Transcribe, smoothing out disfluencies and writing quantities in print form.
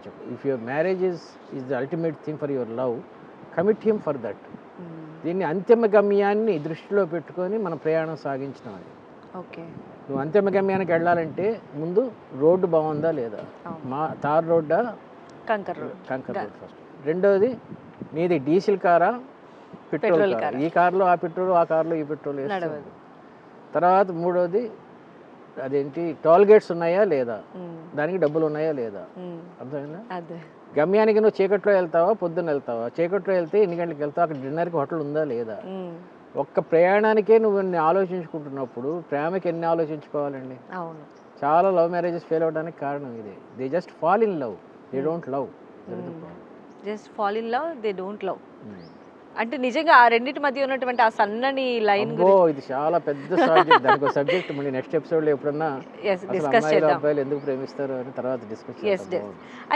చెప్పు. If your marriage is the ultimate thing for your love, commit him for that. దీన్ని అంతిమ గమ్యాన్ని దృష్టిలో పెట్టుకొని మన ప్రయాణం సాగించడం అది. ఓకే. నువ్వు అంతిమ గమ్యానికి వెళ్ళాలంటే ముందు రోడ్డు బాగుందా లేదా, తార్ రోడ్డా కంకర్ రోడ్ ఫస్ట్. రెండోది నీది డీజిల్ కారా పెట్రోల్ కారా, ఈ కార్లో ఆ పెట్రోల్, ఆ కార్లో ఈ పెట్రోల్ వేస్తుంది. తర్వాత మూడోది అదేంటి టోల్ గేట్స్ ఉన్నాయా లేదా, దానికి డబ్బులు ఉన్నాయా లేదా, అర్థమైందా? గమ్యానికి నువ్వు చీకట్లో వెళ్తావా పొద్దున్న వెళ్తావా, చీకట్లో వెళ్తే ఎన్ని గంటలకు వెళ్తావు, అక్కడ డిన్నర్కి హోటల్ ఉందా లేదా. ఒక్క ప్రయాణానికే నువ్వు ఎన్ని ఆలోచించుకుంటున్నప్పుడు ప్రేమకి ఎన్ని ఆలోచించుకోవాలండి. అవును. చాలా లవ్ మ్యారేజెస్ ఫెయిల్ అవడానికి కారణం ఇదే. They just fall in love, they don't love. Just fall in love, they don't love. అంటే నిజంగా ఆ రెండింటి మధ్య ఉన్నటువంటి ఆ సన్నని లైన్ ఇది చాలా పెద్ద సబ్జెక్ట్. దానికి సబ్జెక్ట్ మళ్ళీ నెక్స్ట్ ఎపిసోడ్లో ఎప్పుడన్నా డిస్కస్ చేద్దాం. అబ్బాయిలు ఎందుకు ప్రేమిస్తారు అని తర్వాత డిస్కస్ చేద్దాం.